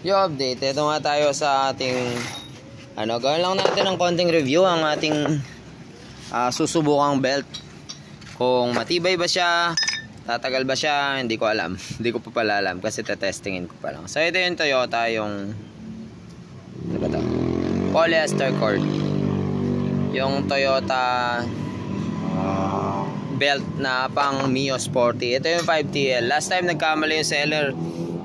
Yo, update. Ito nga tayo sa ating gawin lang natin ng konting review ang ating susubukang belt. Kung matibay ba siya, tatagal ba siya, hindi ko alam. Hindi ko pa pala alam kasi tetestingin ko pa lang. So ito yung Toyota, yung ano ba to? Polyester cord. Yung Toyota belt na pang Mio Sporty. Ito yung 5TL. Last time nagkamali yung seller,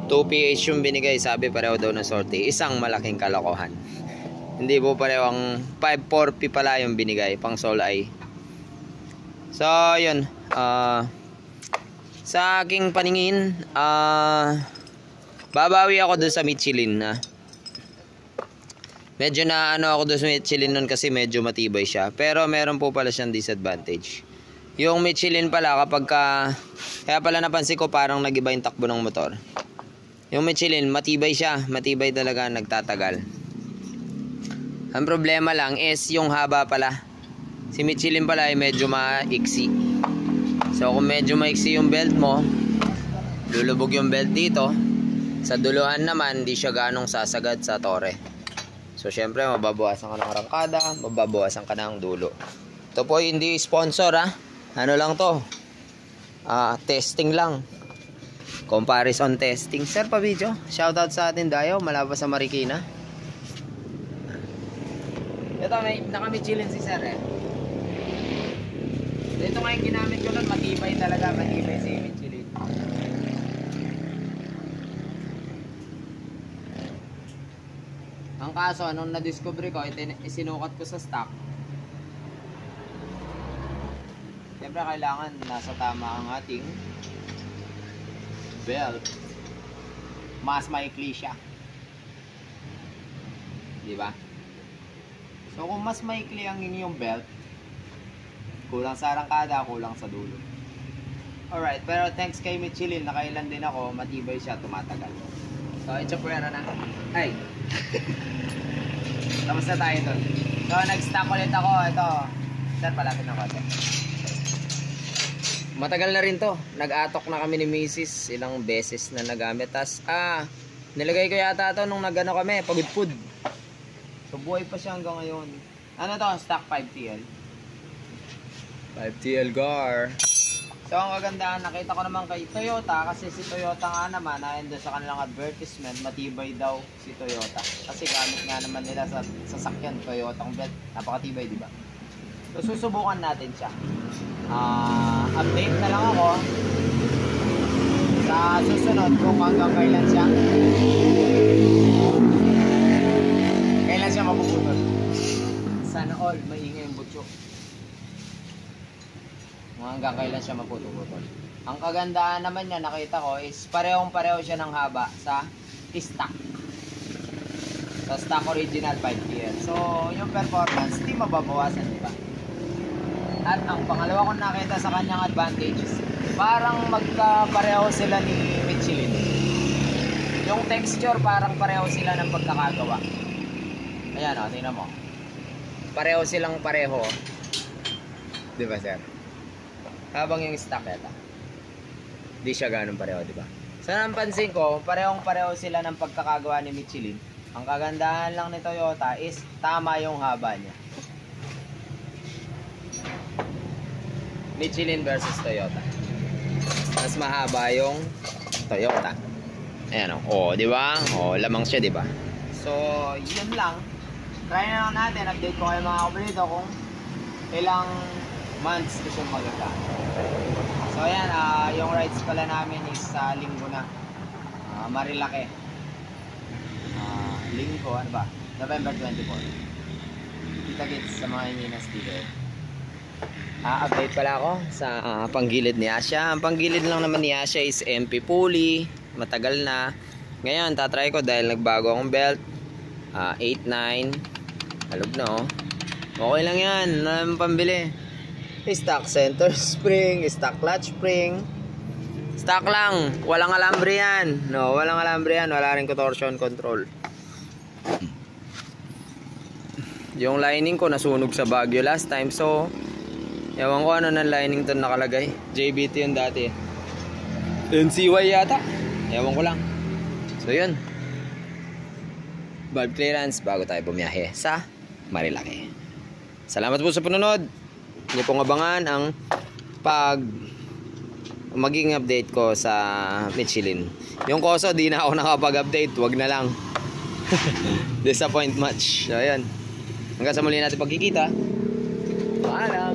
2PH yung binigay, sabi pareho daw na sorte. Isang malaking kalokohan. Hindi po pareho, ang 540 pala yung binigay pang Solay. So yun, sa aking paningin, babawi ako dun sa Michelin na. Medyo na ako dun sa Michelin nun kasi medyo matibay siya. Pero meron po pala siyang disadvantage. Yung Michelin pala kapag kaya pala napansin ko parang nagiba yung takbo ng motor. Yung Michelin matibay siya, matibay talaga, nagtatagal. Ang problema lang is yung haba pala. Si Michelin pala ay medyo maiksi. So kung medyo maiksi yung belt mo, lulubog yung belt dito. Sa duluhan naman, di siya ganong sasagad sa tore. So syempre mababawasan ka ng arangkada, mababawasan ka ng dulo. Ito po hindi sponsor Ano lang to, testing lang, comparison testing. Sir pa video, shoutout sa atin Dayo, malabas sa Marikina. Ito may naka-Michelin si sir Ito nga yung ginamit ko nun, matibay talaga, matibay si Michelin. Ang kaso, nung na-discover ko, isinukat ko sa stock. Siyempre kailangan nasa tama ang ating belt. Mas maikli siya. Diba? So kung mas maikli ang inyong belt, kulang sa arangkada, kulang sa dulo. Alright, pero thanks kay Michelin, nakailan din ako, matibay siya, tumatagal. So ito pwera na. Ay! Tapos na tayo doon. So nag-stock ulit ako. Ito. Sir, palapit ng konti. Matagal na rin to. Nag-atok na kami ni Mrs. Ilang beses na nagamit. Tas, nilagay ko yata to nung nag-ano kami, pagudpud. So buhay pa siya hanggang ngayon. Ano to? Stock 5TL. 5TL GAR. So ang kagandahan, nakita ko naman kay Toyota, kasi si Toyota nga naman, ayon doon sa kanilang advertisement, matibay daw si Toyota. Kasi gamit nga naman nila sa sasakyan Toyotang belt. Napakatibay, di ba? So susubukan natin siya. Update na lang ako sa susunod kung hanggang kailan siya mapuputol. Sana all maingay yung butyo. Hanggang kailan siya maputol. Ang kagandahan naman niya, nakita ko, is parehong-pareho siya ng haba sa stock. Sa stock original 5TL. So, yung performance, hindi mababawasan, di ba? At ang pangalawa kong nakita sa kanyang advantages, parang magkapareho sila ni Michelin. Yung texture, parang pareho sila ng pagkakagawa. Ayan tingnan mo. Pareho silang pareho. Di ba, sir? Habang yung stock di siya ganun pareho, di ba? So napansin ko, parehong-pareho sila ng pagkakagawa ni Michelin. Ang kagandahan lang ni Toyota is tama yung haba niya. Michelin versus Toyota. Mas mahaba yung Toyota. Ayan di ba? Lamang siya, di ba? So, yun lang. Try na lang natin, update ko kayo mga kabalito kung ilang months ko siyang magagamit. So ayan, yung rides pala namin is linggo na. Marilake. Linggo, ano ba? November 24. Kita-kits sa mga Ininas dito. Update pala ako sa panggilid ni Asya. Ang panggilid lang naman ni Asya is MP pulley. Matagal na. Ngayon, tatry ko dahil nagbago akong belt. 8-9. Halog na Okay lang yan. Nalang pambili. Stock center spring, stock clutch spring. Stock lang, walang alambre yan. Walang alambre yan, wala rin torsion control. Yung lining ko nasunog sa Baguio last time, so ewan ko ano ng lining to nakalagay. JBT yun dati. NCY yata. Ewan ko lang. So yun. valve clearance bago tayo bumiyahe sa Marilaki. Salamat po sa panonood. Hindi pong abangan ang maging update ko sa Michelin. Yung Koso, di na ako nakapag-update. Wag na lang. Disappoint much. So, ayan. Hanggang sa muli natin pagkikita. Paalam.